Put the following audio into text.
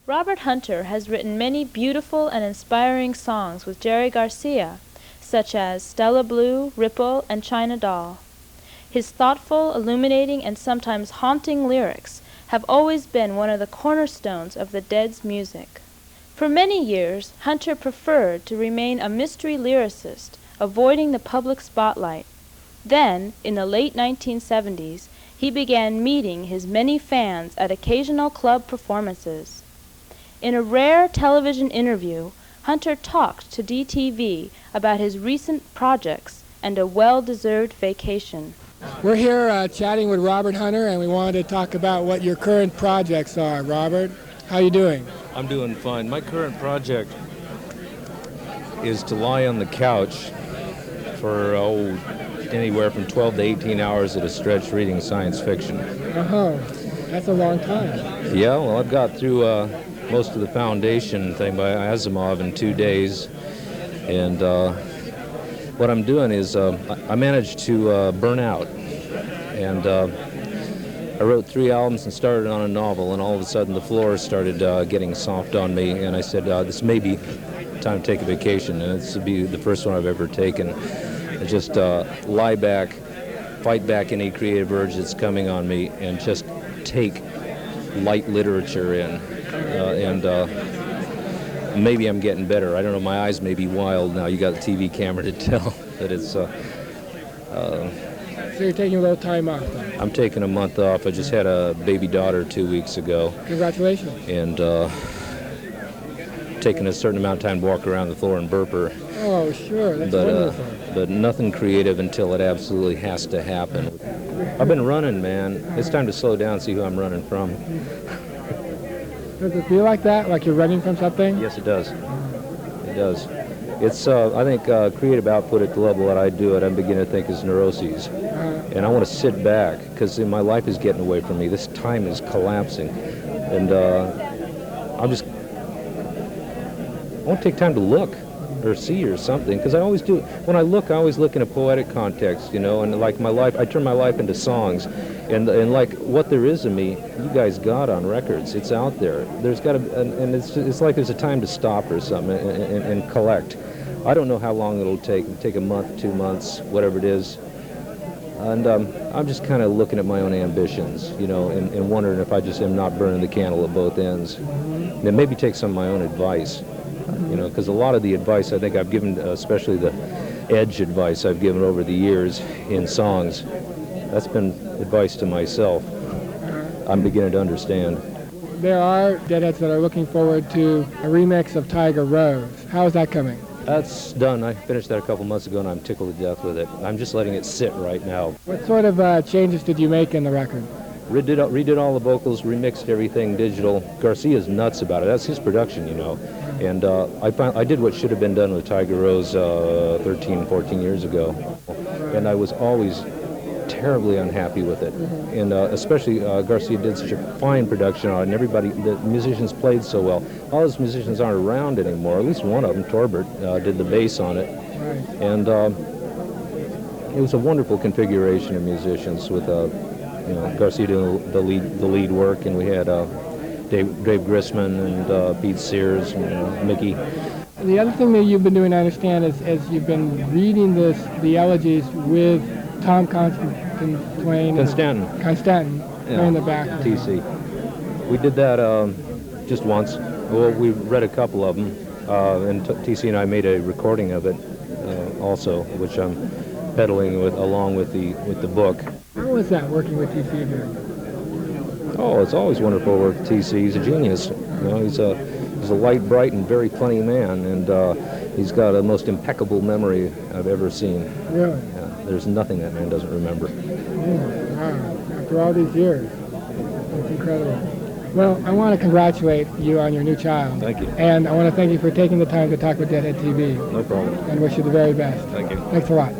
Robert Hunter has written many beautiful and inspiring songs with Jerry Garcia, such as Stella Blue, Ripple, and China Doll. His thoughtful, illuminating, and sometimes haunting lyrics have always been one of the cornerstones of the Dead's music. For many years, Hunter preferred to remain a mystery lyricist, avoiding the public spotlight. Then, in the late 1970s, he began meeting his many fans at occasional club performances. In a rare television interview, Hunter talked to DTV about his recent projects and a well-deserved vacation. We're here chatting with Robert Hunter, and we wanted to talk about what your current projects are. Robert, how you doing? I'm doing fine. My current project is to lie on the couch for anywhere from 12 to 18 hours at a stretch reading science fiction. Oh, that's a long time. Yeah, well, I've got through most of the Foundation thing by Asimov in 2 days, and what I'm doing is I managed to burn out, and I wrote 3 albums and started on a novel, and all of a sudden the floor started getting soft on me, and I said, this may be time to take a vacation, and this would be the first one I've ever taken. And just lie back, fight back any creative urge that's coming on me, and just take light literature in, and maybe I'm getting better. I don't know, my eyes may be wild now. You got a TV camera to tell that it's... So you're taking a little time off then? I'm taking a month off. I just had a baby daughter 2 weeks ago. Congratulations. And taking a certain amount of time to walk around the floor and burp her. Oh, sure. That's wonderful. But nothing creative until it absolutely has to happen. I've been running, man. It's time to slow down and see who I'm running from. Does it feel like that? Like you're running from something? Yes, it does. It does. It's, I think, creative output at the level that I do it, I'm beginning to think is neuroses. And I want to sit back, because my life is getting away from me. This time is collapsing. And I want to take time to look or see or something, because I always do. When I always look in a poetic context, and like my life, I turn my life into songs, and like what there is of me, you guys got on records. It's out there. There's got to, and it's like there's a time to stop or something and collect. I don't know how long it'll take a month, 2 months, whatever it is, and I'm just kind of looking at my own ambitions, and wondering if I just am not burning the candle at both ends, and maybe take some of my own advice. Because a lot of the advice I think I've given, especially the edge advice I've given over the years in songs, that's been advice to myself. I'm beginning to understand. There are Deadheads that are looking forward to a remix of Tiger Rose. How is that coming? That's done. I finished that a couple months ago, and I'm tickled to death with it. I'm just letting it sit right now. What sort of changes did you make in the record? Redid all the vocals, remixed everything digital. Garcia's nuts about it. That's his production, And I did what should have been done with Tiger Rose 13, 14 years ago. And I was always terribly unhappy with it. And especially Garcia did such a fine production on it, and the musicians played so well. All those musicians aren't around anymore. At least one of them, Torbert, did the bass on it. And it was a wonderful configuration of musicians with Garcia doing the lead work, and we had Dave Grisman and Pete Sears and Mickey. The other thing that you've been doing, I understand, is you've been reading the elegies with Tom Constantin playing in the back. TC. We did that just once. Well, we read a couple of them, and TC and I made a recording of it also, which I'm peddling along with the book. How was that working with TC here? Oh, it's always wonderful to work with TC. He's a genius. He's a light, bright, and very funny man, and he's got the most impeccable memory I've ever seen. Really? Yeah, there's nothing that man doesn't remember. Wow. After all these years. That's incredible. Well, I want to congratulate you on your new child. Thank you. And I want to thank you for taking the time to talk with Deadhead TV. No problem. And wish you the very best. Thank you. Thanks a lot.